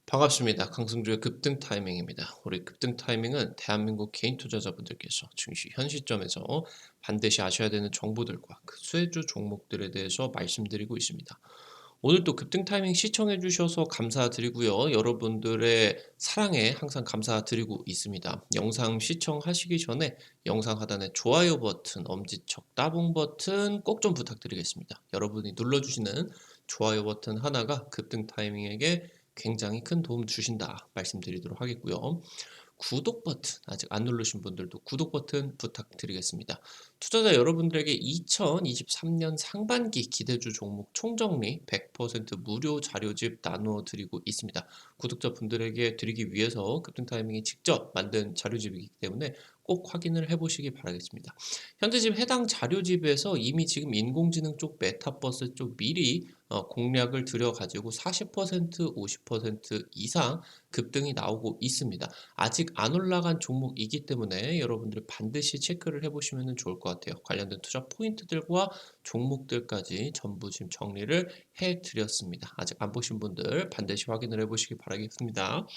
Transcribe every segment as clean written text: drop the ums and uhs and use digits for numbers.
반갑습니다. 강승주의 급등 타이밍입니다. 우리 급등 타이밍은 대한민국 개인 투자자분들께서 증시 현 시점에서 반드시 아셔야 되는 정보들과 그 수혜주 종목들에 대해서 말씀드리고 있습니다. 오늘도 급등 타이밍 시청해 주셔서 감사드리고요. 여러분들의 사랑에 항상 감사드리고 있습니다. 영상 시청하시기 전에 영상 하단에 좋아요 버튼, 엄지척 따봉 버튼 꼭 좀 부탁드리겠습니다. 여러분이 눌러주시는 좋아요 버튼 하나가 급등 타이밍에게 굉장히 큰 도움 주신다 말씀드리도록 하겠고요. 구독 버튼 아직 안 누르신 분들도 구독 버튼 부탁드리겠습니다. 투자자 여러분들에게 2023년 상반기 기대주 종목 총정리 100% 무료 자료집 나누어 드리고 있습니다. 구독자분들에게 드리기 위해서 급등 타이밍이 직접 만든 자료집이기 때문에 꼭 확인을 해보시기 바라겠습니다. 현재 지금 해당 자료집에서 이미 지금 인공지능 쪽 메타버스 쪽 미리 공략을 들여가지고 40% 50% 이상 급등이 나오고 있습니다. 아직 안 올라간 종목이기 때문에 여러분들이 반드시 체크를 해보시면 좋을 것 같아요. 관련된 투자 포인트들과 종목들까지 전부 지금 정리를 해드렸습니다. 아직 안 보신 분들 반드시 확인을 해보시기 바라겠습니다.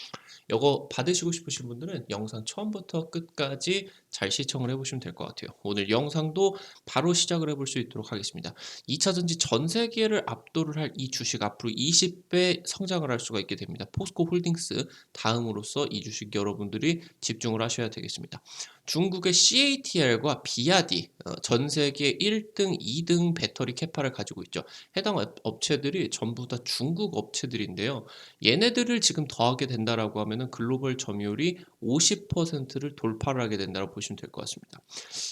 이거 받으시고 싶으신 분들은 영상 처음부터 끝까지 잘 시청을 해보시면 될 것 같아요. 오늘 영상도 바로 시작을 해볼 수 있도록 하겠습니다. 2차전지 전 세계를 압도를 할 이 주식 앞으로 20배 성장을 할 수가 있게 됩니다. 포스코 홀딩스 다음으로서 이 주식 여러분들이 집중을 하셔야 되겠습니다. 중국의 CATL과 비아디 전 세계 1등, 2등 배터리 캐파를 가지고 있죠. 해당 업체들이 전부 다 중국 업체들인데요. 얘네들을 지금 더하게 된다라고 하면은 글로벌 점유율이 50%를 돌파를 하게 된다고 보시면 될 것 같습니다.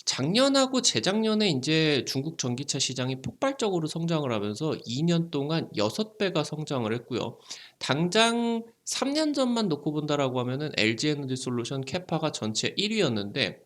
작년하고 재작년에 이제 중국 전기차 시장이 폭발적으로 성장을 하면서 2년 동안 6배가 성장을 했고요. 당장 3년 전만 놓고 본다라고 하면은 LG 에너지 솔루션 캐파가 전체 1위였는데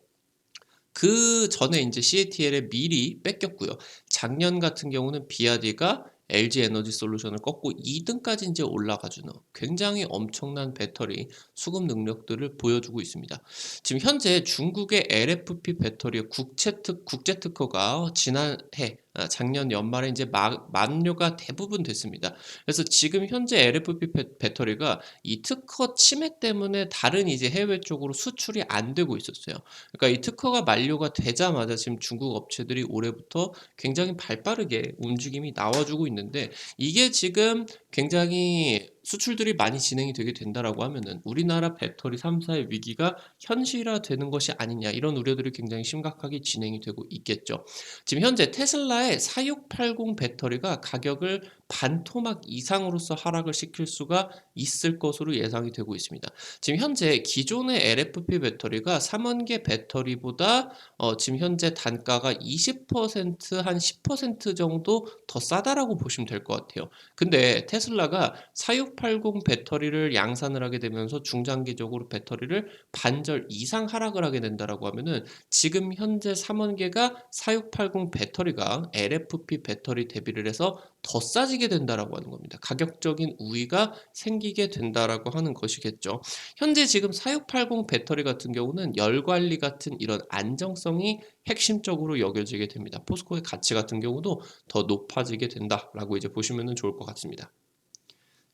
그 전에 이제 CATL에 미리 뺏겼고요. 작년 같은 경우는 비아디가 LG 에너지 솔루션을 꺾고 2등까지 이제 올라가주는 굉장히 엄청난 배터리 수급 능력들을 보여주고 있습니다. 지금 현재 중국의 LFP 배터리의 국제 특허가 지난해 작년 연말에 이제 만료가 대부분 됐습니다. 그래서 지금 현재 LFP 배터리가 이 특허 침해 때문에 다른 이제 해외 쪽으로 수출이 안 되고 있었어요. 그러니까 이 특허가 만료가 되자마자 지금 중국 업체들이 올해부터 굉장히 발빠르게 움직임이 나와주고 있는데 이게 지금 굉장히 수출들이 많이 진행이 되게 된다라고 하면은 우리나라 배터리 3사의 위기가 현실화되는 것이 아니냐 이런 우려들이 굉장히 심각하게 진행이 되고 있겠죠. 지금 현재 테슬라의 4680 배터리가 가격을 반토막 이상으로서 하락을 시킬 수가 있을 것으로 예상이 되고 있습니다. 지금 현재 기존의 LFP 배터리가 3원계 배터리보다 지금 현재 단가가 20%한 10% 정도 더 싸다라고 보시면 될 것 같아요. 근데 테슬라가 4680 배터리를 양산을 하게 되면서 중장기적으로 배터리를 반절 이상 하락을 하게 된다라고 하면은 지금 현재 3원계가 4680 배터리가 LFP 배터리 대비를 해서 더 싸지게 된다라고 하는 겁니다. 가격적인 우위가 생기게 된다라고 하는 것이겠죠. 현재 지금 4680 배터리 같은 경우는 열 관리 같은 이런 안정성이 핵심적으로 여겨지게 됩니다. 포스코의 가치 같은 경우도 더 높아지게 된다라고 이제 보시면 좋을 것 같습니다.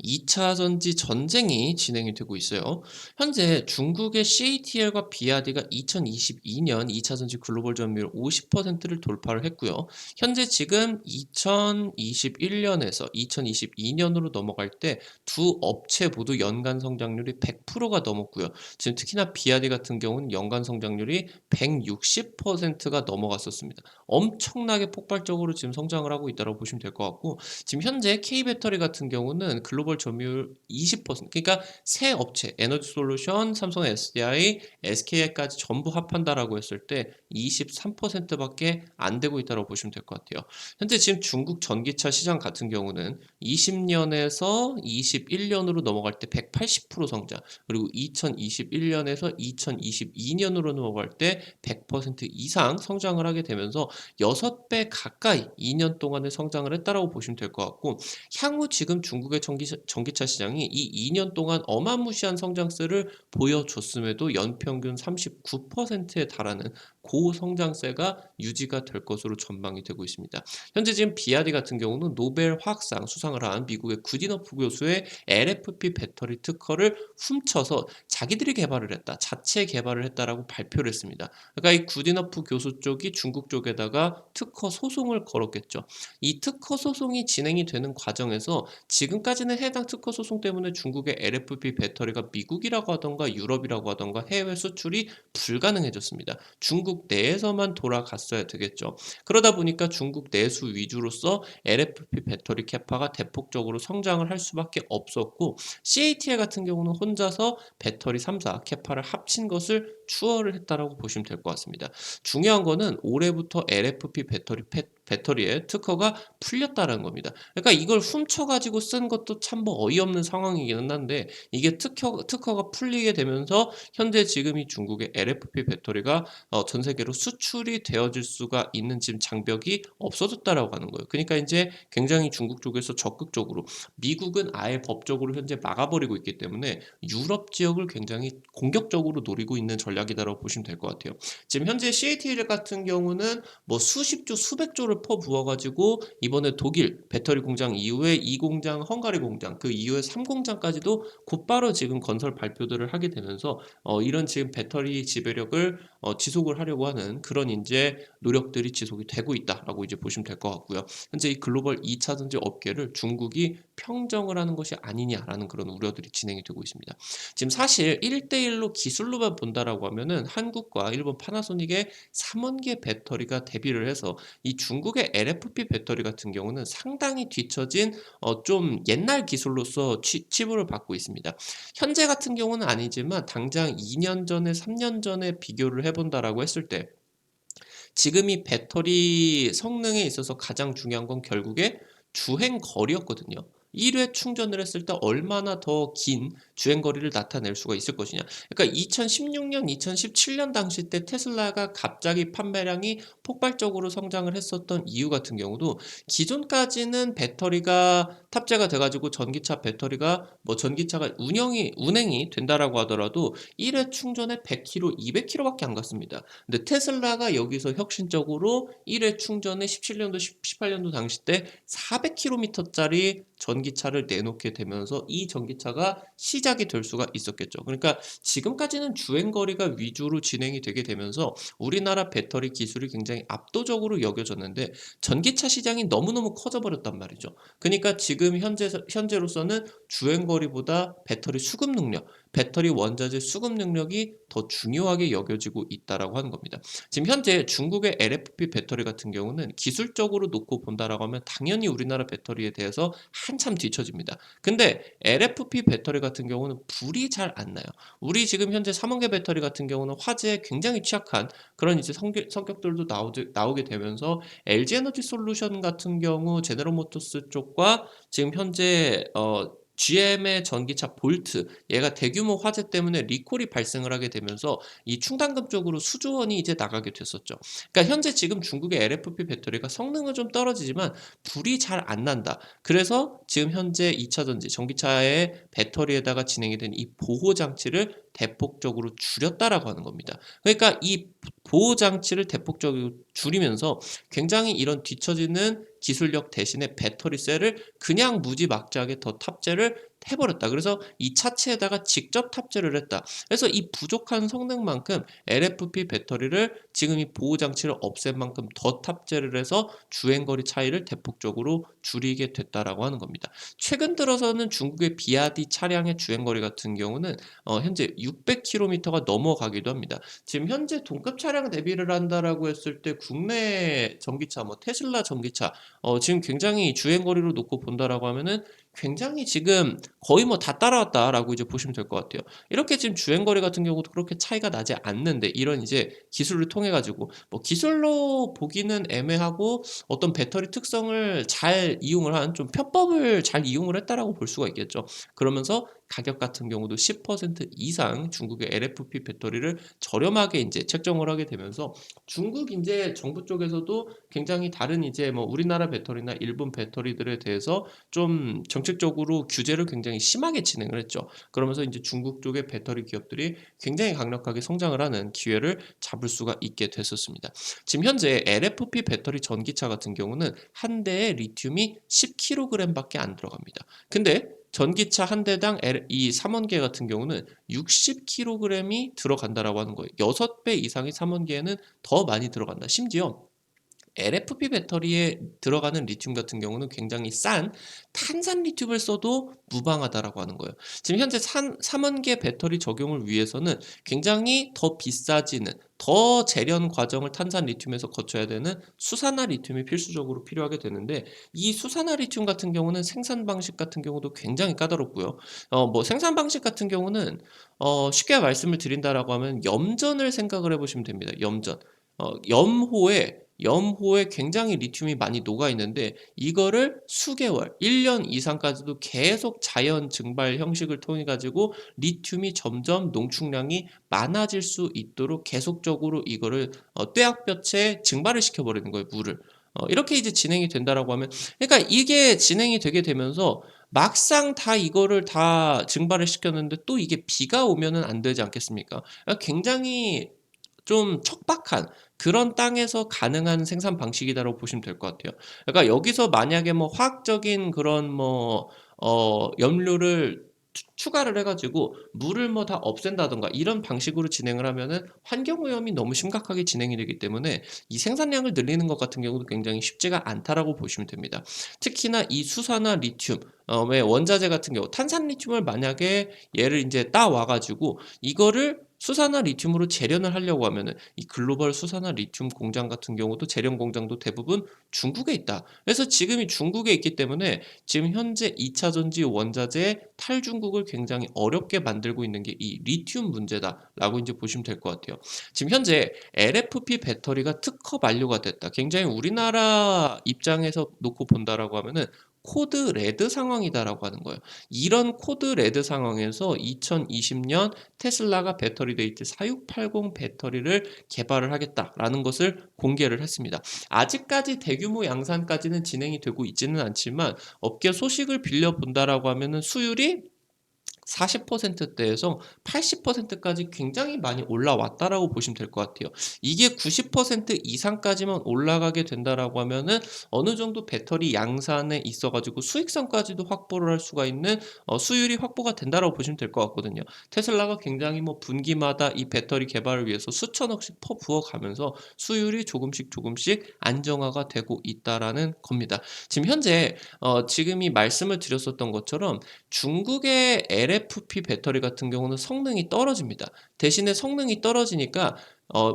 2차 전지 전쟁이 진행이 되고 있어요. 현재 중국의 CATL과 비아디가 2022년 2차 전지 글로벌 점유율 50%를 돌파를 했고요. 현재 지금 2021년에서 2022년으로 넘어갈 때 두 업체 모두 연간 성장률이 100%가 넘었고요. 지금 특히나 비아디 같은 경우는 연간 성장률이 160%가 넘어갔었습니다. 엄청나게 폭발적으로 지금 성장을 하고 있다고 보시면 될 것 같고 지금 현재 K배터리 같은 경우는 글로벌 점유율 20% 그러니까 세 업체 에너지솔루션, 삼성 SDI, SKI까지 전부 합한다라고 했을 때 23%밖에 안 되고 있다고 보시면 될 것 같아요. 현재 지금 중국 전기차 시장 같은 경우는 20년에서 21년으로 넘어갈 때 180% 성장, 그리고 2021년에서 2022년으로 넘어갈 때 100% 이상 성장을 하게 되면서 6배 가까이 2년 동안에 성장을 했다라고 보시면 될 것 같고 향후 지금 중국의 전기차 시장이 이 2년 동안 어마무시한 성장세를 보여줬음에도 연평균 39%에 달하는 고성장세가 유지가 될 것으로 전망이 되고 있습니다. 현재 지금 비아디 같은 경우는 노벨 화학상 수상을 한 미국의 구디너프 교수의 LFP 배터리 특허를 훔쳐서 자기들이 개발을 했다, 자체 개발을 했다라고 발표를 했습니다. 그러니까 이 구디너프 교수 쪽이 중국 쪽에다가 특허 소송을 걸었겠죠. 이 특허 소송이 진행이 되는 과정에서 지금까지는 해당 특허 소송 때문에 중국의 LFP 배터리가 미국이라고 하던가 유럽이라고 하던가 해외 수출이 불가능해졌습니다. 중국 내에서만 돌아갔어야 되겠죠. 그러다 보니까 중국 내수 위주로서 LFP 배터리 캐파가 대폭적으로 성장을 할 수밖에 없었고, CATL 같은 경우는 혼자서 배터리 3사 캐파를 합친 것을 추월을 했다라고 보시면 될 것 같습니다. 중요한 거는 올해부터 LFP 배터리의 특허가 풀렸다는 겁니다. 그러니까 이걸 훔쳐가지고 쓴 것도 참 뭐 어이없는 상황이기는 한데, 이게 특허가 풀리게 되면서 현재 지금 이 중국의 LFP 배터리가 전 세계로 수출이 되어질 수가 있는 지금 장벽이 없어졌다라고 하는 거예요. 그러니까 이제 굉장히 중국 쪽에서 적극적으로, 미국은 아예 법적으로 현재 막아버리고 있기 때문에 유럽 지역을 굉장히 공격적으로 노리고 있는 전략이다라고 보시면 될 것 같아요. 지금 현재 CATL 같은 경우는 뭐 수십조, 수백조를 퍼부어가지고 이번에 독일 배터리 공장 이후에 2공장, 헝가리 공장, 그 이후에 3공장까지도 곧바로 지금 건설 발표들을 하게 되면서 이런 지금 배터리 지배력을 지속을 하려고 하는 그런 이제 노력들이 지속이 되고 있다라고 이제 보시면 될 것 같고요. 현재 이 글로벌 2차전지 업계를 중국이 평정을 하는 것이 아니냐라는 그런 우려들이 진행이 되고 있습니다. 지금 사실 1대1로 기술로만 본다라고 하면은 한국과 일본 파나소닉의 3원계 배터리가 대비를 해서 이 중국의 LFP 배터리 같은 경우는 상당히 뒤처진 좀 옛날 기술로서 치부를 받고 있습니다. 현재 같은 경우는 아니지만 당장 2년 전에 3년 전에 비교를 해본다라고 했을 때 지금 이 배터리 성능에 있어서 가장 중요한 건 결국에 주행 거리였거든요. 1회 충전을 했을 때 얼마나 더 긴 주행 거리를 나타낼 수가 있을 것이냐. 그러니까 2016년, 2017년 당시 때 테슬라가 갑자기 판매량이 폭발적으로 성장을 했었던 이유 같은 경우도 기존까지는 배터리가 탑재가 돼가지고 전기차 배터리가 뭐 전기차가 운행이 된다라고 하더라도 1회 충전에 100km, 200km밖에 안 갔습니다. 근데 테슬라가 여기서 혁신적으로 1회 충전에 17년도, 18년도 당시 때 400km짜리 전기차를 내놓게 되면서 이 전기차가 시작이 될 수가 있었겠죠. 그러니까 지금까지는 주행거리가 위주로 진행이 되게 되면서 우리나라 배터리 기술이 굉장히 압도적으로 여겨졌는데 전기차 시장이 너무너무 커져버렸단 말이죠. 그러니까 지금 현재로서는 주행거리보다 배터리 수급 능력, 배터리 원자재 수급 능력이 더 중요하게 여겨지고 있다라고 하는 겁니다. 지금 현재 중국의 LFP 배터리 같은 경우는 기술적으로 놓고 본다라고 하면 당연히 우리나라 배터리에 대해서 한참 뒤처집니다. 근데 LFP 배터리 같은 경우는 불이 잘 안 나요. 우리 지금 현재 3원계 배터리 같은 경우는 화재에 굉장히 취약한 그런 이제 성격들도 나오게 되면서 LG 에너지 솔루션 같은 경우 제너럴 모터스 쪽과 지금 현재 GM의 전기차 볼트, 얘가 대규모 화재 때문에 리콜이 발생을 하게 되면서 이 충당금 쪽으로 수조 원이 이제 나가게 됐었죠. 그러니까 현재 지금 중국의 LFP 배터리가 성능은 좀 떨어지지만 불이 잘 안 난다. 그래서 지금 현재 2차전지 전기차의 배터리에다가 진행이 된 이 보호 장치를 대폭적으로 줄였다라고 하는 겁니다. 그러니까 이 보호 장치를 대폭적으로 줄이면서 굉장히 이런 뒤처지는 기술력 대신에 배터리 셀을 그냥 무지막지하게 더 탑재를 해버렸다. 그래서 이 차체에다가 직접 탑재를 했다. 그래서 이 부족한 성능만큼 LFP 배터리를 지금 이 보호 장치를 없앤 만큼 더 탑재를 해서 주행거리 차이를 대폭적으로 줄이게 됐다라고 하는 겁니다. 최근 들어서는 중국의 비아디 차량의 주행거리 같은 경우는 현재 600km가 넘어가기도 합니다. 지금 현재 동급 차량 대비를 한다라고 했을 때 국내 전기차, 뭐 테슬라 전기차, 지금 굉장히 주행거리로 놓고 본다라고 하면은 굉장히 지금 거의 뭐 다 따라왔다라고 이제 보시면 될 것 같아요. 이렇게 지금 주행거리 같은 경우도 그렇게 차이가 나지 않는데 이런 이제 기술을 통해 가지고 뭐 기술로 보기는 애매하고 어떤 배터리 특성을 잘 이용을 한 좀 편법을 잘 이용을 했다라고 볼 수가 있겠죠. 그러면서 가격 같은 경우도 10% 이상 중국의 LFP 배터리를 저렴하게 인제 책정을 하게 되면서 중국 인제 정부 쪽에서도 굉장히 다른 이제 뭐 우리나라 배터리나 일본 배터리들에 대해서 좀 정책적으로 규제를 굉장히 심하게 진행을 했죠. 그러면서 인제 중국 쪽의 배터리 기업들이 굉장히 강력하게 성장을 하는 기회를 잡을 수가 있게 됐었습니다. 지금 현재 LFP 배터리 전기차 같은 경우는 한 대에 리튬이 10kg 밖에 안 들어갑니다. 근데 전기차 한 대당 이 삼원계 같은 경우는 60kg이 들어간다라고 하는 거예요. 6배 이상의 삼원계에는 더 많이 들어간다. 심지어 LFP 배터리에 들어가는 리튬 같은 경우는 굉장히 싼 탄산 리튬을 써도 무방하다라고 하는 거예요. 지금 현재 3원계 배터리 적용을 위해서는 굉장히 더 비싸지는 더 재련 과정을 탄산 리튬에서 거쳐야 되는 수산화 리튬이 필수적으로 필요하게 되는데 이 수산화 리튬 같은 경우는 생산 방식 같은 경우도 굉장히 까다롭고요. 뭐 생산 방식 같은 경우는 쉽게 말씀을 드린다라고 하면 염전을 생각을 해보시면 됩니다. 염전. 염호에 굉장히 리튬이 많이 녹아 있는데 이거를 수개월, 1년 이상까지도 계속 자연 증발 형식을 통해 가지고 리튬이 점점 농축량이 많아질 수 있도록 계속적으로 이거를 떼약볕에 증발을 시켜 버리는 거예요, 물을. 이렇게 이제 진행이 된다라고 하면 그러니까 이게 진행이 되게 되면서 막상 다 이거를 다 증발을 시켰는데 또 이게 비가 오면은 안 되지 않겠습니까? 굉장히 좀 척박한 그런 땅에서 가능한 생산 방식이다라고 보시면 될 것 같아요. 그러니까 여기서 만약에 뭐 화학적인 그런 뭐 염료를 추가를 해 가지고 물을 뭐 다 없앤다든가 이런 방식으로 진행을 하면은 환경 오염이 너무 심각하게 진행이 되기 때문에 이 생산량을 늘리는 것 같은 경우도 굉장히 쉽지가 않다라고 보시면 됩니다. 특히나 이 수산화 리튬 의 원자재 같은 경우 탄산 리튬을 만약에 얘를 인제 따와 가지고 이거를 수산화 리튬으로 재련을 하려고 하면은 이 글로벌 수산화 리튬 공장 같은 경우도 재련 공장도 대부분 중국에 있다. 그래서 지금 이 중국에 있기 때문에 지금 현재 2차 전지 원자재 탈중국을 굉장히 어렵게 만들고 있는 게 이 리튬 문제다라고 인제 보시면 될 것 같아요. 지금 현재 LFP 배터리가 특허 만료가 됐다. 굉장히 우리나라 입장에서 놓고 본다라고 하면은 코드 레드 상황이다라고 하는 거예요. 이런 코드 레드 상황에서 2020년 테슬라가 배터리 데이트 4680 배터리를 개발을 하겠다라는 것을 공개를 했습니다. 아직까지 대규모 양산까지는 진행이 되고 있지는 않지만 업계 소식을 빌려 본다라고 하면은 수율이 40%대에서 80%까지 굉장히 많이 올라왔다라고 보시면 될 것 같아요. 이게 90% 이상까지만 올라가게 된다라고 하면은 어느 정도 배터리 양산에 있어 가지고 수익성까지도 확보를 할 수가 있는 수율이 확보가 된다라고 보시면 될 것 같거든요. 테슬라가 굉장히 뭐 분기마다 이 배터리 개발을 위해서 수천억씩 퍼부어 가면서 수율이 조금씩 안정화가 되고 있다라는 겁니다. 지금 현재 지금 이 말씀을 드렸었던 것처럼 중국의 LFP 배터리 같은 경우는 성능이 떨어집니다. 대신에 성능이 떨어지니까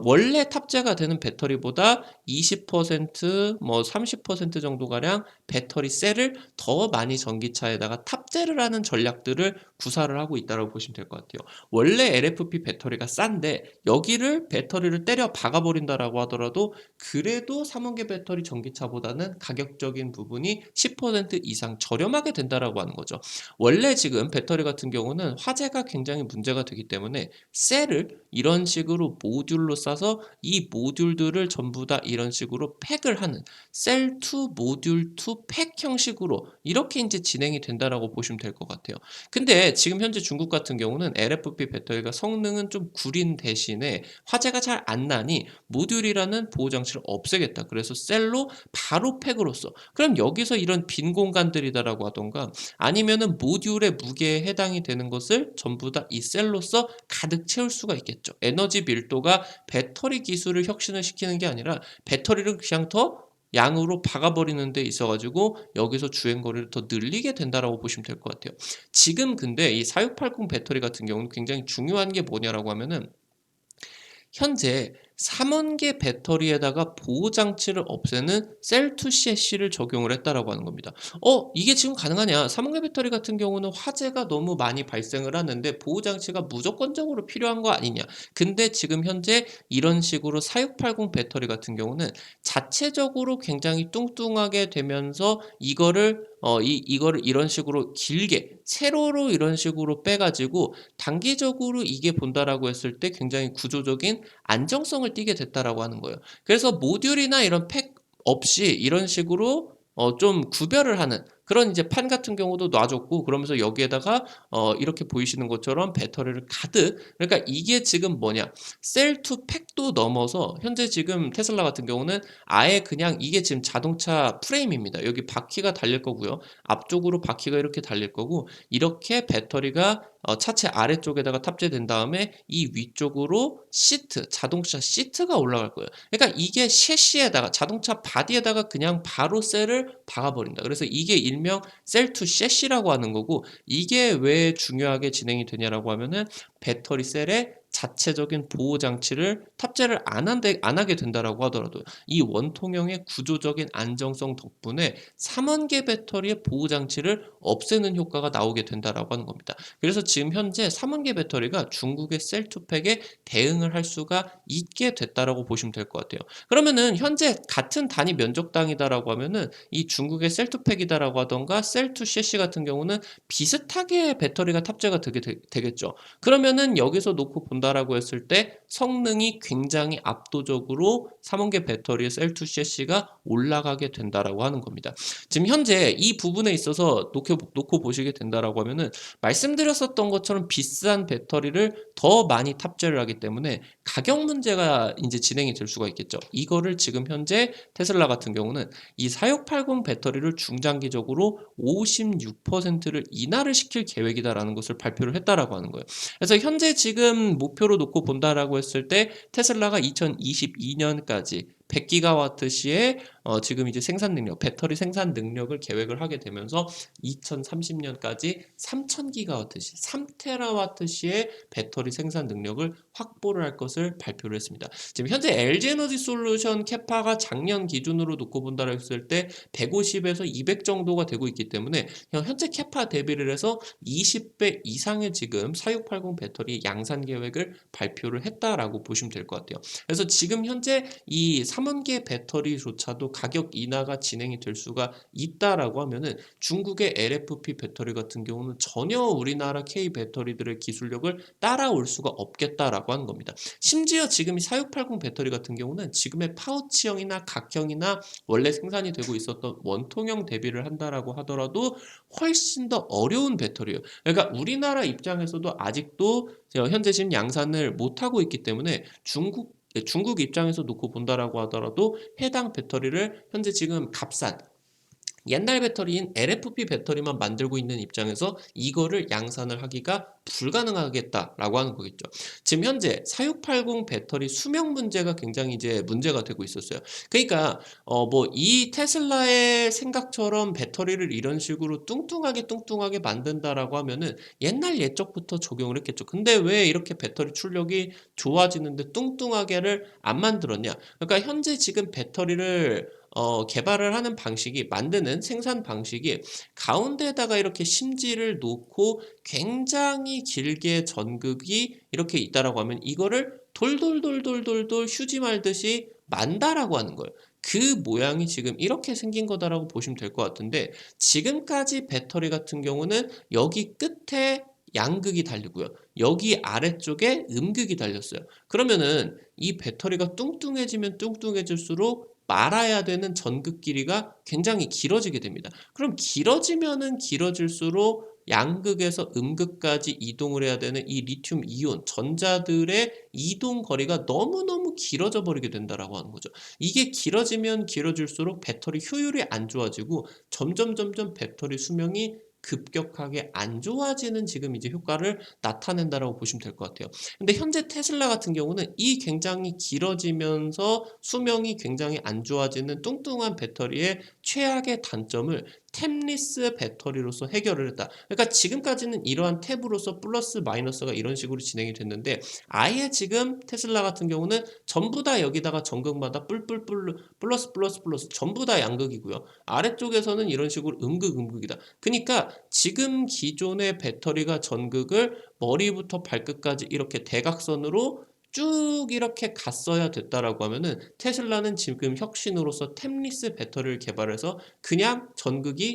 원래 탑재가 되는 배터리보다 20%뭐 30% 정도 가량 배터리 셀을 더 많이 전기차에다가 탑재를 하는 전략들을 구사를 하고 있다고 보시면 될 것 같아요. 원래 LFP 배터리가 싼데 여기를 배터리를 때려 박아 버린다라고 하더라도 그래도 삼원계 배터리 전기차보다는 가격적인 부분이 10% 이상 저렴하게 된다라고 하는 거죠. 원래 지금 배터리 같은 경우는 화재가 굉장히 문제가 되기 때문에 셀을 이런 식으로 모듈로 싸서 이 모듈들을 전부 다 이런 식으로 팩을 하는 셀 투 모듈 투 팩 형식으로 이렇게 인제 진행이 된다라고 보시면 될 것 같아요. 근데 지금 현재 중국 같은 경우는 LFP 배터리가 성능은 좀 구린 대신에 화재가 잘 안 나니 모듈이라는 보호 장치를 없애겠다. 그래서 셀로 바로 팩으로 써. 그럼 여기서 이런 빈 공간들이다라고 하던가 아니면은 모듈의 무게에 해당이 되는 것을 전부 다 이 셀로서 가득 채울 수가 있겠죠. 에너지 밀도가 배터리 기술을 혁신을 시키는 게 아니라 배터리를 그냥 더 양으로 박아버리는 데 있어 가지고 여기서 주행거리를 더 늘리게 된다라고 보시면 될 것 같아요. 지금 근데 이 4680 배터리 같은 경우는 굉장히 중요한 게 뭐냐라고 하면은 현재 삼원계 배터리에다가 보호 장치를 없애는 셀 투 셰시를 적용을 했다라고 하는 겁니다. 이게 지금 가능하냐? 삼원계 배터리 같은 경우는 화재가 너무 많이 발생을 하는데 보호 장치가 무조건적으로 필요한 거 아니냐? 근데 지금 현재 이런 식으로 4680 배터리 같은 경우는 자체적으로 굉장히 뚱뚱하게 되면서 이거를 이런 식으로 길게 세로로 이런 식으로 빼 가지고 단기적으로 이게 본다라고 했을 때 굉장히 구조적인 안정성을 띠게 됐다라고 하는 거예요. 그래서 모듈이나 이런 팩 없이 이런 식으로 좀 구별을 하는 그런 이제 판 같은 경우도 놔 줬고 그러면서 여기에다가 이렇게 보이시는 것처럼 배터리를 가득 그러니까 이게 지금 뭐냐 셀 투 팩도 넘어서 현재 지금 테슬라 같은 경우는 아예 그냥 이게 지금 자동차 프레임입니다. 여기 바퀴가 달릴 거고요. 앞쪽으로 바퀴가 이렇게 달릴 거고 이렇게 배터리가 차체 아래쪽에다가 탑재된 다음에 이 위쪽으로 시트, 자동차 시트가 올라갈 거예요. 그러니까 이게 셰시에다가 자동차 바디에다가 그냥 바로 셀을 박아 버린다. 그래서 이게 일명 셀 투 셰시라고 하는 거고 이게 왜 중요하게 진행이 되냐라고 하면은 배터리 셀에 자체적인 보호 장치를 탑재를 안 하게 된다라고 하더라도 이 원통형의 구조적인 안정성 덕분에 3원계 배터리의 보호 장치를 없애는 효과가 나오게 된다라고 하는 겁니다. 그래서 지금 현재 3원계 배터리가 중국의 셀2팩에 대응을 할 수가 있게 됐다라고 보시면 될 것 같아요. 그러면은 현재 같은 단위 면적당이다라고 하면은 이 중국의 셀2팩이다라고 하던가 셀2CC 같은 경우는 비슷하게 배터리가 탑재가 되겠죠. 그러면은 여기서 놓고 본다라고 했을 때 성능이 굉장히 압도적으로 3원계 배터리의 셀2CC가 올라가게 된다라고 하는 겁니다. 지금 현재 이 부분에 있어서 놓고 보시게 된다라고 하면은 말씀드렸었던 것처럼 비싼 배터리를 더 많이 탑재를 하기 때문에 가격 문제가 이제 진행이 될 수가 있겠죠. 이거를 지금 현재 테슬라 같은 경우는 이 4680 배터리를 중장기적으로 56%를 인하를 시킬 계획이다라는 것을 발표를 했다라고 하는 거예요. 그래서 현재 지금 목표로 놓고 본다라고 했을 때 테슬라가 2022년까지 100기가와트시의 지금 이제 생산 능력, 배터리 생산 능력을 계획을 하게 되면서 2030년까지 3000기가와트시, 3테라와트시의 배터리 생산 능력을 확보를 할 것을 발표를 했습니다. 지금 현재 LG 에너지 솔루션 캐파가 작년 기준으로 놓고 본다고 했을 때 150에서 200 정도가 되고 있기 때문에 현재 캐파 대비를 해서 20배 이상의 지금 4680 배터리 양산 계획을 발표를 했다라고 보시면 될 것 같아요. 그래서 지금 현재 이 3원계 배터리조차도 가격 인하가 진행이 될 수가 있다라고 하면은 중국의 LFP 배터리 같은 경우는 전혀 우리나라 K 배터리들의 기술력을 따라올 수가 없겠다라고 하는 겁니다. 심지어 지금 이 4680 배터리 같은 경우는 지금의 파우치형이나 각형이나 원래 생산이 되고 있었던 원통형 대비를 한다라고 하더라도 훨씬 더 어려운 배터리예요. 그러니까 우리나라 입장에서도 아직도 현재 지금 양산을 못하고 있기 때문에 중국 입장에서 놓고 본다라고 하더라도 해당 배터리를 현재 지금 값싼 옛날 배터리인 LFP 배터리만 만들고 있는 입장에서 이거를 양산을 하기가 불가능하겠다라고 하는 거겠죠. 지금 현재 4680 배터리 수명 문제가 굉장히 이제 문제가 되고 있었어요. 그러니까 뭐 이 테슬라의 생각처럼 배터리를 이런 식으로 뚱뚱하게 만든다라고 하면은 옛날 예적부터 적용을 했겠죠. 근데 왜 이렇게 배터리 출력이 좋아지는데 뚱뚱하게를 안 만들었냐? 그러니까 현재 지금 배터리를 개발을 하는 방식이 만드는 생산 방식이 가운데에다가 이렇게 심지를 놓고 굉장히 길게 전극이 이렇게 있다라고 하면 이거를 돌돌돌돌돌돌 휴지 말듯이 만다라고 하는 거예요. 그 모양이 지금 이렇게 생긴 거다라고 보시면 될 것 같은데 지금까지 배터리 같은 경우는 여기 끝에 양극이 달리고요. 여기 아래쪽에 음극이 달렸어요. 그러면은 이 배터리가 뚱뚱해지면 뚱뚱해질수록 말아야 되는 전극 길이가 굉장히 길어지게 됩니다. 그럼 길어지면은 길어질수록 양극에서 음극까지 이동을 해야 되는 이 리튬 이온 전자들의 이동 거리가 너무너무 길어져 버리게 된다라고 하는 거죠. 이게 길어지면 길어질수록 배터리 효율이 안 좋아지고 점점 배터리 수명이 급격하게 안 좋아지는 지금 이제 효과를 나타낸다라고 보시면 될 것 같아요. 근데 현재 테슬라 같은 경우는 이 굉장히 길어지면서 수명이 굉장히 안 좋아지는 뚱뚱한 배터리의 최악의 단점을 탭리스 배터리로서 해결을 했다. 그러니까 지금까지는 이러한 탭으로서 플러스 마이너스가 이런 식으로 진행이 됐는데 아예 지금 테슬라 같은 경우는 전부 다 여기다가 전극마다 뿔뿔뿔 플러스 플러스 플러스 전부 다 양극이고요. 아래쪽에서는 이런 식으로 음극이다. 그러니까 지금 기존의 배터리가 전극을 머리부터 발끝까지 이렇게 대각선으로 쭉 이렇게 갔어야 됐다라고 하면은 테슬라는 지금 혁신으로서 템리스 배터리를 개발해서 그냥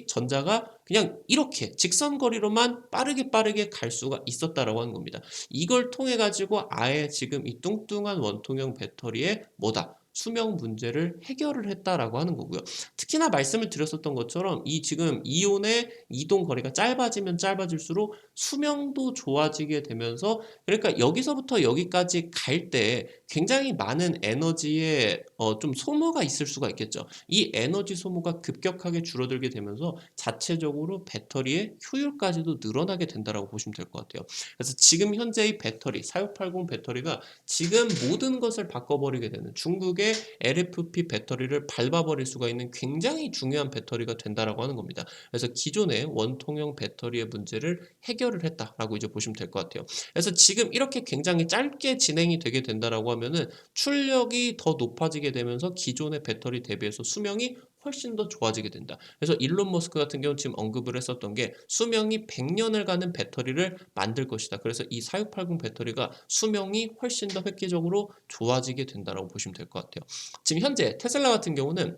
전자가 그냥 이렇게 직선거리로만 빠르게 갈 수가 있었다라고 하는 겁니다. 이걸 통해 가지고 아예 지금 이 뚱뚱한 원통형 배터리의 뭐다? 수명 문제를 해결을 했다라고 하는 거고요. 특히나 말씀을 드렸었던 것처럼 이 지금 이온의 이동 거리가 짧아지면 짧아질수록 수명도 좋아지게 되면서 그러니까 여기서부터 여기까지 갈 때 굉장히 많은 에너지의 좀 소모가 있을 수가 있겠죠. 이 에너지 소모가 급격하게 줄어들게 되면서 자체적으로 배터리의 효율까지도 늘어나게 된다라고 보시면 될 것 같아요. 그래서 지금 현재의 배터리, 4680 배터리가 지금 모든 것을 바꿔버리게 되는 중국의 LFP 배터리를 밟아버릴 수가 있는 굉장히 중요한 배터리가 된다라고 하는 겁니다. 그래서 기존의 원통형 배터리의 문제를 해결을 했다라고 이제 보시면 될 것 같아요. 그래서 지금 이렇게 굉장히 짧게 진행이 되게 된다라고 하면은 출력이 더 높아지게 되면서 기존의 배터리 대비해서 수명이 훨씬 더 좋아지게 된다. 그래서 일론 머스크 같은 경우는 지금 언급을 했었던 게 수명이 100년을 가는 배터리를 만들 것이다. 그래서 이 4680 배터리가 수명이 훨씬 더 획기적으로 좋아지게 된다라고 보시면 될 것 같아요. 지금 현재 테슬라 같은 경우는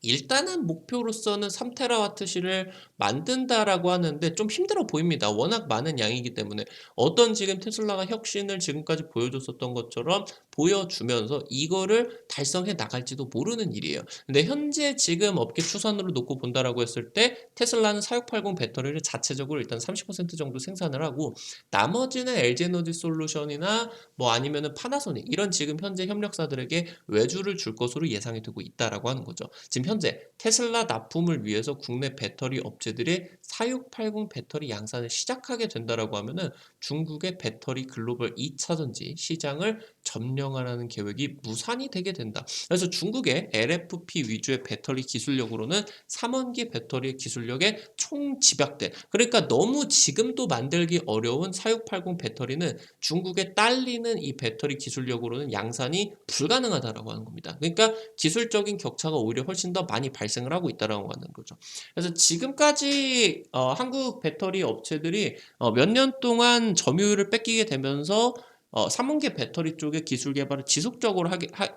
일단은 목표로서는 3테라와트시를 만든다라고 하는데 좀 힘들어 보입니다. 워낙 많은 양이기 때문에 어떤 지금 테슬라가 혁신을 지금까지 보여줬었던 것처럼 보여주면서 이거를 달성해 나갈지도 모르는 일이에요. 근데 현재 지금 업계 추산으로 놓고 본다라고 했을 때 테슬라는 4680 배터리를 자체적으로 일단 30% 정도 생산을 하고 나머지는 LG에너지 솔루션이나 뭐 아니면은 파나소닉 이런 지금 현재 협력사들에게 외주를 줄 것으로 예상이 되고 있다라고 하는 거죠. 지금 현재 테슬라 납품을 위해서 국내 배터리 업체들이 4680 배터리 양산을 시작하게 된다라고 하면은 중국의 배터리 글로벌 2차전지 시장을 점령하라는 계획이 무산이 되게 된다. 그래서 중국의 LFP 위주의 배터리 기술력으로는 3원기 배터리 기술력의 총 집약된 그러니까 너무 지금도 만들기 어려운 4680 배터리는 중국에 딸리는 이 배터리 기술력으로는 양산이 불가능하다라고 하는 겁니다. 그러니까 기술적인 격차가 오히려 훨씬 더 많이 발생을 하고 있다라고 하는 거죠. 그래서 지금까지 한국 배터리 업체들이 몇 년 동안 점유율을 뺏기게 되면서 3원계 배터리 쪽의 기술 개발을 지속적으로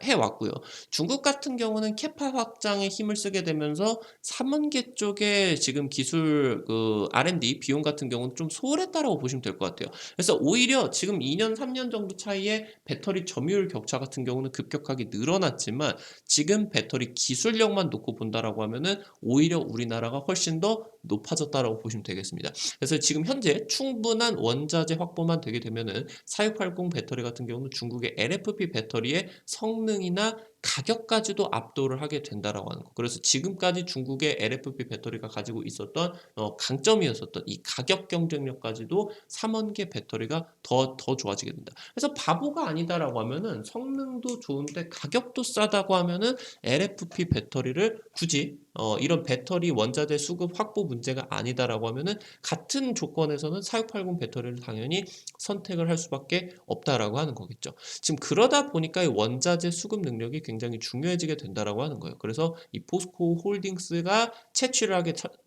해왔고요. 중국 같은 경우는 캐파 확장에 힘을 쓰게 되면서 3원계 쪽에 지금 기술 R&D 비용 같은 경우는 좀 소홀했다라고 보시면 될 것 같아요. 그래서 오히려 지금 2년, 3년 정도 차이에 배터리 점유율 격차 같은 경우는 급격하게 늘어났지만 지금 배터리 기술력만 놓고 본다라고 하면은 오히려 우리나라가 훨씬 더 높아졌다라고 보시면 되겠습니다. 그래서 지금 현재 충분한 원자재 확보만 되게 되면은 4680 배터리 같은 경우는 중국의 LFP 배터리의 성능이나 가격까지도 압도를 하게 된다라고 하는 거. 그래서 지금까지 중국의 LFP 배터리가 가지고 있었던 강점이었었던 이 가격 경쟁력까지도 3원계 배터리가 더 좋아지게 된다. 그래서 바보가 아니다라고 하면은 성능도 좋은데 가격도 싸다고 하면은 LFP 배터리를 굳이 이런 배터리 원자재 수급 확보 문제가 아니다라고 하면은 같은 조건에서는 4680 배터리를 당연히 선택을 할 수밖에 없다라고 하는 거겠죠. 지금 그러다 보니까 이 원자재 수급 능력이 굉장히 중요해지게 된다라고 하는 거예요. 그래서 이 포스코 홀딩스가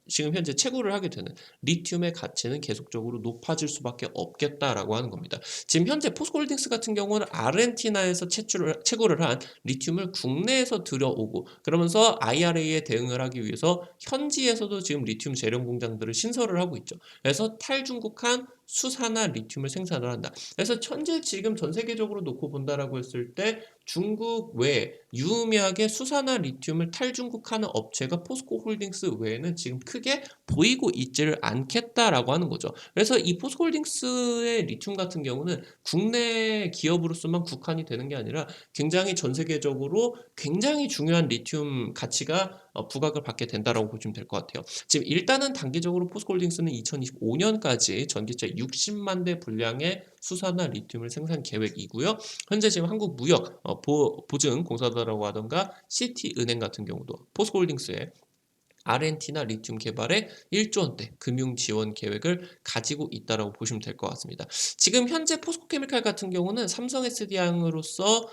지금 현재 채굴을 하게 되는 리튬의 가치는 계속적으로 높아질 수밖에 없겠다라고 하는 겁니다. 지금 현재 포스코홀딩스 같은 경우는 아르헨티나에서 채굴을 한 리튬을 국내에서 들여오고 그러면서 IRA에 대응을 하기 위해서 현지에서도 지금 리튬 재련 공장들을 신설을 하고 있죠. 그래서 탈중국한 수산화 리튬을 생산을 한다. 그래서 현재 지금 전 세계적으로 놓고 본다라고 했을 때 중국 외에 유의미하게 수산화 리튬을 탈중국하는 업체가 포스코홀딩스 외에는 지금 크게 보이고 있지를 않겠다라고 하는 거죠. 그래서 이 포스코홀딩스의 리튬 같은 경우는 국내 기업으로서만 국한이 되는 게 아니라 굉장히 전 세계적으로 굉장히 중요한 리튬 가치가 부각을 받게 된다라고 보시면 될 것 같아요. 지금 일단은 단기적으로 포스코홀딩스는 2025년까지 전기차 60만 대 분량의 수산화 리튬을 생산 계획이고요. 현재 지금 한국무역 보증공사다라고 하던가 시티은행 같은 경우도 포스코홀딩스에 R&T나 리튬 개발에 1조 원대 금융 지원 계획을 가지고 있다라고 보시면 될 것 같습니다. 지금 현재 포스코케미칼 같은 경우는 삼성 SDI항으로서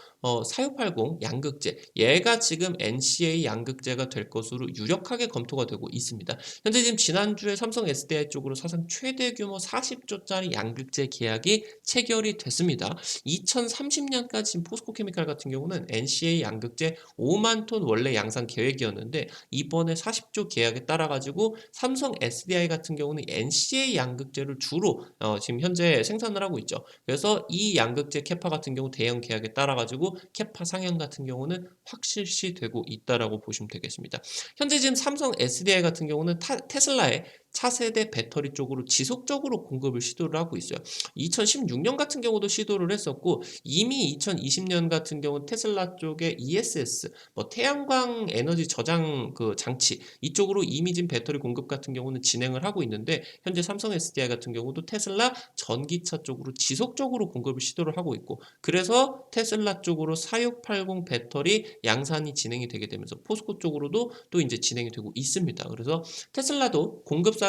4680 양극재 얘가 지금 NCA 양극재가 될 것으로 유력하게 검토가 되고 있습니다. 현재 지금 지난주에 삼성 SDI 쪽으로 사상 최대 규모 40조짜리 양극재 계약이 체결이 됐습니다. 2030년까지 지금 포스코케미칼 같은 경우는 NCA 양극재 5만 톤 원래 양산 계획이었는데 이번에 40조 계약에 따라 가지고 삼성 SDI 같은 경우는 NCA 양극재를 주로 지금 현재 생산을 하고 있죠. 그래서 이 양극재 캐파 같은 경우 대형 계약에 따라 가지고 캐파 상향 같은 경우는 확실시 되고 있다라고 보시면 되겠습니다. 현재 지금 삼성 SDI 같은 경우는 테슬라의 차세대 배터리 쪽으로 지속적으로 공급을 시도를 하고 있어요. 2016년 같은 경우도 시도를 했었고 이미 2020년 같은 경우 테슬라 쪽에 ESS 태양광 에너지 저장 그 장치 이쪽으로 이미 지금 배터리 공급 같은 경우는 진행을 하고 있는데 현재 삼성 SDI 같은 경우도 테슬라 전기차 쪽으로 지속적으로 공급을 시도를 하고 있고 그래서 테슬라 쪽으로 4680 배터리 양산이 진행이 되게 되면서 포스코 쪽으로도 또 이제 진행이 되고 있습니다. 그래서 테슬라도 공급사를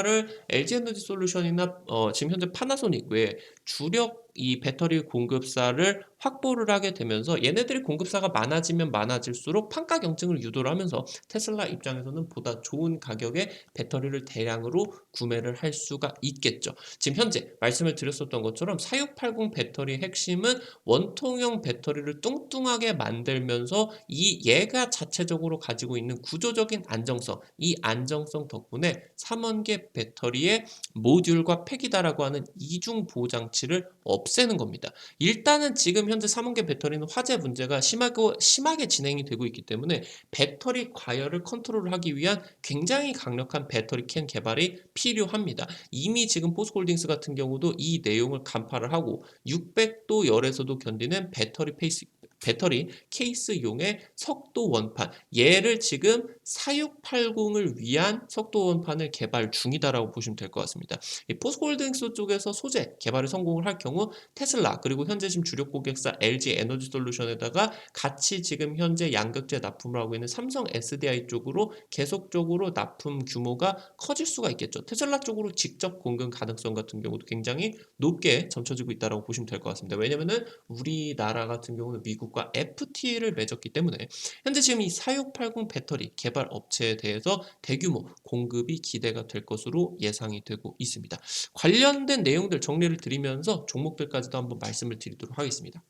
LG에너지솔루션이나 지금 현재 파나소닉 외에 주력 이 배터리 공급사를 확보를 하게 되면서 얘네들이 공급사가 많아지면 많아질수록 판가 경쟁을 유도를 하면서 테슬라 입장에서는 보다 좋은 가격에 배터리를 대량으로 구매를 할 수가 있겠죠. 지금 현재 말씀을 드렸었던 것처럼 4680 배터리의 핵심은 원통형 배터리를 뚱뚱하게 만들면서 얘가 자체적으로 가지고 있는 구조적인 안정성, 이 안정성 덕분에 3원계 배터리의 모듈과 팩이다라고 하는 이중 보호장치를 없애는 겁니다. 일단은 지금 현재 3원계 배터리는 화재 문제가 심하게 진행이 되고 있기 때문에 배터리 과열을 컨트롤하기 위한 굉장히 강력한 배터리 캔 개발이 필요합니다. 이미 지금 포스코홀딩스 같은 경우도 이 내용을 간파를 하고 600도 열에서도 견디는 배터리 케이스용의 석도 원판 얘를 지금 4680을 위한 석도 원판을 개발 중이다라고 보시면 될 것 같습니다. 이 포스코홀딩스 쪽에서 소재 개발에 성공을 할 경우 테슬라 그리고 현재 지금 주력 고객사 LG 에너지솔루션에다가 같이 지금 현재 양극재 납품을 하고 있는 삼성 SDI 쪽으로 계속적으로 납품 규모가 커질 수가 있겠죠. 테슬라 쪽으로 직접 공급 가능성 같은 경우도 굉장히 높게 점쳐지고 있다고 보시면 될 것 같습니다. 왜냐면은 우리나라 같은 경우는 미국과 FTA를 맺었기 때문에 현재 지금 이 4680 배터리 개발 업체에 대해서 대규모 공급이 기대가 될 것으로 예상이 되고 있습니다. 관련된 내용들 정리를 드리면서 종목들까지도 한번 말씀을 드리도록 하겠습니다.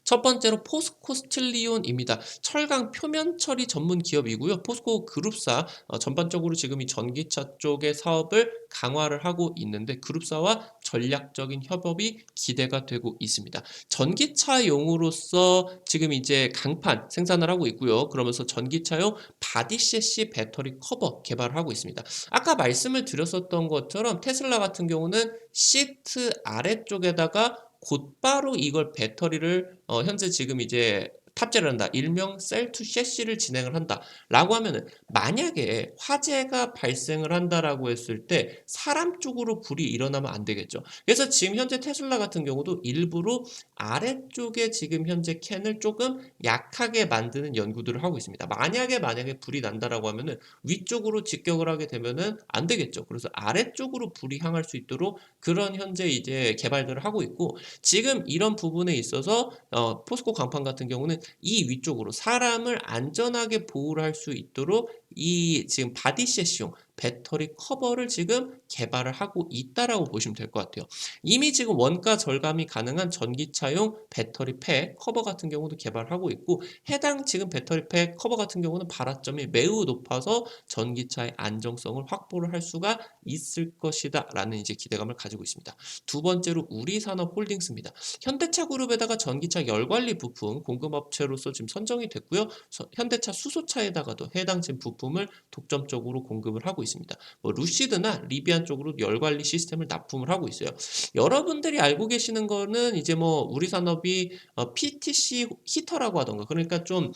첫 번째로 포스코 스틸리온입니다. 철강 표면 처리 전문 기업이고요. 포스코 그룹사 전반적으로 지금 이 전기차 쪽의 사업을 강화를 하고 있는데 그룹사와 전략적인 협업이 기대가 되고 있습니다. 전기차용으로서 지금 이제 강판 생산을 하고 있고요. 그러면서 전기차용 바디 셰시 배터리 커버 개발을 하고 있습니다. 아까 말씀을 드렸었던 것처럼 테슬라 같은 경우는 시트 아래쪽에다가 곧바로 이걸 배터리를 현재 지금 이제 탑재를 한다. 일명 셀 투 셰시를 진행을 한다라고 하면은 만약에 화재가 발생을 한다라고 했을 때 사람 쪽으로 불이 일어나면 안 되겠죠. 그래서 지금 현재 테슬라 같은 경우도 일부러 아래쪽에 지금 현재 캔을 조금 약하게 만드는 연구들을 하고 있습니다. 만약에 불이 난다라고 하면은 위쪽으로 직격을 하게 되면은 안 되겠죠. 그래서 아래쪽으로 불이 향할 수 있도록 그런 현재 이제 개발들을 하고 있고 지금 이런 부분에 있어서 포스코 강판 같은 경우는 이 위쪽으로 사람을 안전하게 보호를 할 수 있도록 이 지금 바디셋용 배터리 커버를 지금 개발을 하고 있다라고 보시면 될 것 같아요. 이미 지금 원가 절감이 가능한 전기차용 배터리 팩 커버 같은 경우도 개발하고 있고 해당 지금 배터리 팩 커버 같은 경우는 발화점이 매우 높아서 전기차의 안정성을 확보를 할 수가 있을 것이다 라는 이제 기대감을 가지고 있습니다. 두 번째로 우리산업홀딩스입니다. 현대차 그룹에다가 전기차 열관리 부품 공급업체로서 지금 선정이 됐고요. 현대차 수소차에다가도 해당 지금 부품을 독점적으로 공급을 하고 있습니다. 루시드나 리비안 쪽으로 열관리 시스템을 납품을 하고 있어요. 여러분들이 알고 계시는 거는 이제 우리 산업이 PTC 히터라고 하던가 그러니까 좀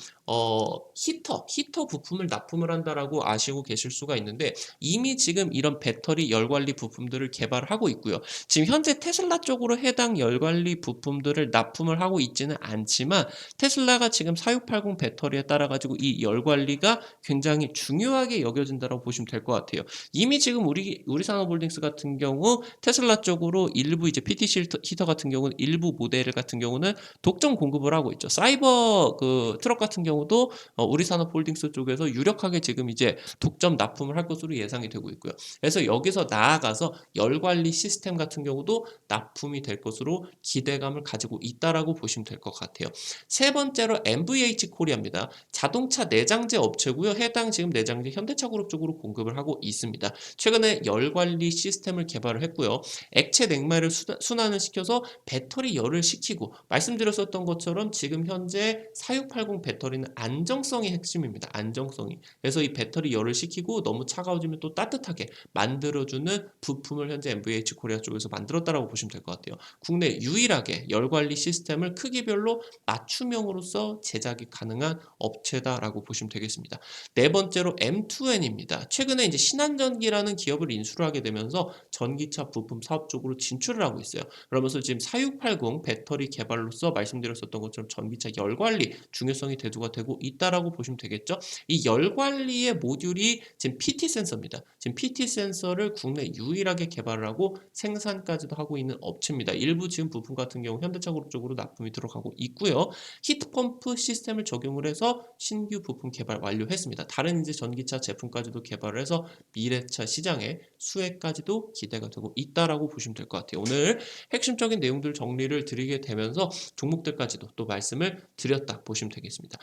히터 부품을 납품을 한다라고 아시고 계실 수가 있는데 이미 지금 이런 배터리 열 관리 부품들을 개발을 하고 있고요. 지금 현재 테슬라 쪽으로 해당 열 관리 부품들을 납품을 하고 있지는 않지만 테슬라가 지금 4680 배터리에 따라 가지고 이 열 관리가 굉장히 중요하게 여겨진다라고 보시면 될 것 같아요. 이미 지금 우리산업홀딩스 같은 경우 테슬라 쪽으로 일부 이제 PTC 히터 같은 경우는 일부 모델 같은 경우는 독점 공급을 하고 있죠. 사이버 그 트럭 같은 경우도 우리산업홀딩스 쪽에서 유력하게 지금 이제 독점 납품을 할 것으로 예상이 되고 있고요. 그래서 여기서 나아가서 열 관리 시스템 같은 경우도 납품이 될 것으로 기대감을 가지고 있다라고 보시면 될 것 같아요. 세 번째로 MVH 코리아입니다. 자동차 내장재 업체고요. 해당 지금 내장재 현대차그룹 쪽으로 공급을 하고 있습니다. 최근에 열 관리 시스템을 개발을 했고요. 액체 냉매를 순환을 시켜서 배터리 열을 식히고 말씀드렸었던 것처럼 지금 현재 4680 배터리는 안정성이 핵심입니다. 안정성이. 그래서 이 배터리 열을 식히고 너무 차가워지면 또 따뜻하게 만들어주는 부품을 현재 MVH 코리아 쪽에서 만들었다라고 보시면 될 것 같아요. 국내 유일하게 열 관리 시스템을 크기별로 맞춤형으로서 제작이 가능한 업체다라고 보시면 되겠습니다. 네 번째로 M2N입니다. 최근에 이제 신한전기라는 기업을 인수를 하게 되면서 전기차 부품 사업 쪽으로 진출을 하고 있어요. 그러면서 지금 4680 배터리 개발로서 말씀드렸었던 것처럼 전기차 열 관리 중요성이 대두가 되고 있다라고 보시면 되겠죠. 이 열 관리의 모듈이 지금 PT 센서입니다. 지금 PT 센서를 국내 유일하게 개발을 하고 생산까지도 하고 있는 업체입니다. 일부 지금 부품 같은 경우 현대차그룹 쪽으로 납품이 들어가고 있고요. 히트펌프 시스템을 적용을 해서 신규 부품 개발 완료했습니다. 다른 이제 전기차 제품까지도 개발을 해서 미래차 시장에 수혜까지도 기대가 되고 있다라고 보시면 될 것 같아요. 오늘 핵심적인 내용들 정리를 드리게 되면서 종목들까지도 또 말씀을 드렸다 보시면 되겠습니다.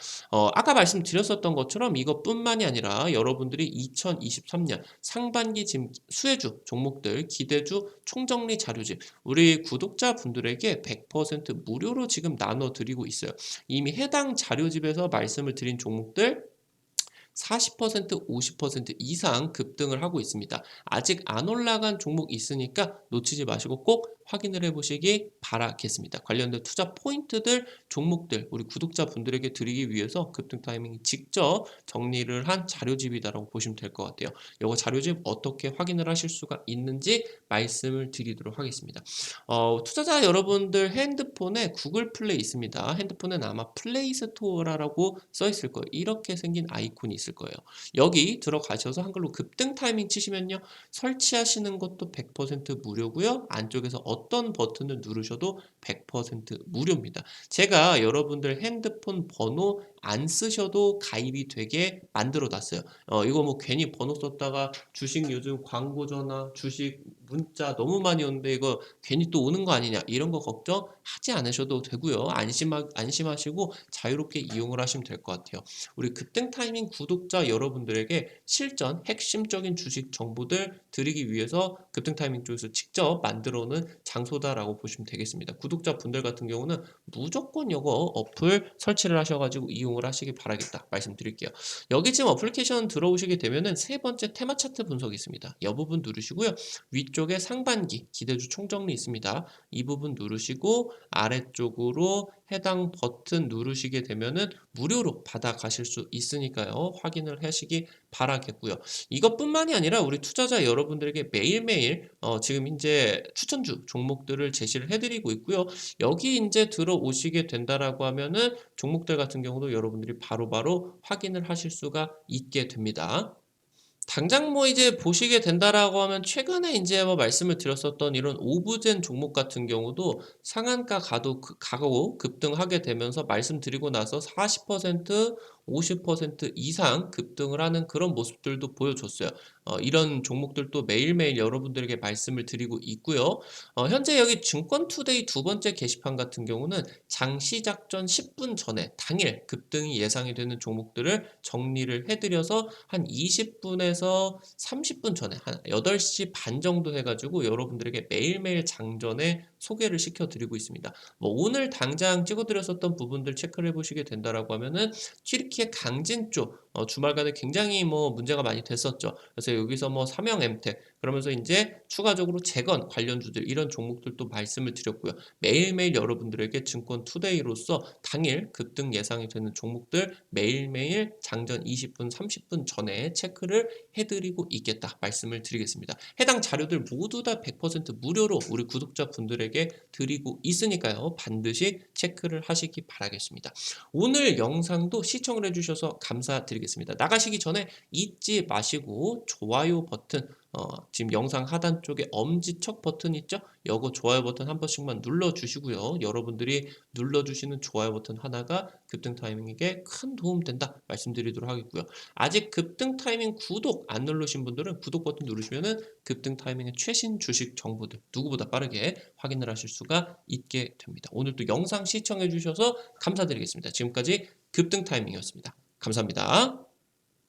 아까 말씀드렸었던 것처럼 이것뿐만이 아니라 여러분들이 2023년 상반기 지금 수혜주 종목들 기대주 총정리 자료집 우리 구독자분들에게 100% 무료로 지금 나눠드리고 있어요. 이미 해당 자료집에서 말씀을 드린 종목들 40% 50% 이상 급등을 하고 있습니다. 아직 안 올라간 종목 있으니까 놓치지 마시고 꼭 확인을 해보시기 바라겠습니다. 관련된 투자 포인트들, 종목들 우리 구독자분들에게 드리기 위해서 급등 타이밍 직접 정리를 한 자료집이다라고 보시면 될 것 같아요. 이거 자료집 어떻게 확인을 하실 수가 있는지 말씀을 드리도록 하겠습니다. 투자자 여러분들 핸드폰에 구글 플레이 있습니다. 핸드폰엔 아마 플레이 스토어라고 써 있을 거예요. 이렇게 생긴 아이콘이 있을 거예요. 여기 들어가셔서 한글로 급등 타이밍 치시면요. 설치하시는 것도 100% 무료고요. 안쪽에서 어떤 버튼을 누르셔도 100% 무료입니다. 제가 여러분들 핸드폰 번호 안 쓰셔도 가입이 되게 만들어 놨어요. 이거 뭐 괜히 번호 썼다가 주식 요즘 광고 전화, 주식 문자 너무 많이 오는데 이거 괜히 또 오는 거 아니냐 이런 거 걱정하지 않으셔도 되고요. 안심하시고 자유롭게 이용을 하시면 될 것 같아요. 우리 급등 타이밍 구독자 여러분들에게 실전 핵심적인 주식 정보들 드리기 위해서 급등 타이밍 쪽에서 직접 만들어 오는 장소다라고 보시면 되겠습니다. 구독자분들 같은 경우는 무조건 이거 어플 설치를 하셔가지고 이용을 하시기 바라겠다 말씀드릴게요. 여기 지금 어플리케이션 들어오시게 되면은 세 번째 테마 차트 분석이 있습니다. 이 부분 누르시고요. 위쪽에 상반기 기대주 총정리 있습니다. 이 부분 누르시고 아래쪽으로 해당 버튼 누르시게 되면은 무료로 받아가실 수 있으니까요. 확인을 하시기 바라겠고요. 이것뿐만이 아니라 우리 투자자 여러분들에게 매일매일 지금 이제 추천주 종목들을 제시를 해드리고 있고요. 여기 이제 들어오시게 된다라고 하면은 종목들 같은 경우도 여러분들이 바로바로 확인을 하실 수가 있게 됩니다. 당장 뭐 이제 보시게 된다라고 하면 최근에 이제 뭐 말씀을 드렸었던 이런 오브젠 종목 같은 경우도 상한가 가고 급등하게 되면서 말씀드리고 나서 40% 50% 이상 급등을 하는 그런 모습들도 보여줬어요. 이런 종목들도 매일매일 여러분들에게 말씀을 드리고 있고요. 현재 여기 증권투데이 두 번째 게시판 같은 경우는 장 시작 전 10분 전에 당일 급등이 예상이 되는 종목들을 정리를 해드려서 한 20분에서 30분 전에 한 8시 반 정도 해가지고 여러분들에게 매일매일 장전에 소개를 시켜드리고 있습니다. 뭐 오늘 당장 찍어드렸었던 부분들 체크를 해보시게 된다라고 하면은 튀르키예 강진 쪽 주말간에 굉장히 뭐 문제가 많이 됐었죠. 그래서 여기서 뭐 삼형 엠텍 그러면서 인제 추가적으로 재건 관련주들 이런 종목들도 말씀을 드렸고요. 매일매일 여러분들에게 증권 투데이로서 당일 급등 예상이 되는 종목들 매일매일 장전 20분, 30분 전에 체크를 해 드리고 있겠다 말씀을 드리겠습니다. 해당 자료들 모두 다 100% 무료로 우리 구독자분들에게 드리고 있으니까요. 반드시 체크를 하시기 바라겠습니다. 오늘 영상도 시청을 해 주셔서 감사드리겠습니다. 나가시기 전에 잊지 마시고 좋아요 버튼 지금 영상 하단 쪽에 엄지척 버튼 있죠? 요거 좋아요 버튼 한 번씩만 눌러 주시고요. 여러분들이 눌러 주시는 좋아요 버튼 하나가 급등 타이밍에 큰 도움 된다 말씀드리도록 하겠고요. 아직 급등 타이밍 구독 안 누르신 분들은 구독 버튼 누르시면은 급등 타이밍의 최신 주식 정보들 누구보다 빠르게 확인을 하실 수가 있게 됩니다. 오늘 또 영상 시청해 주셔서 감사드리겠습니다. 지금까지 급등 타이밍이었습니다. 감사합니다.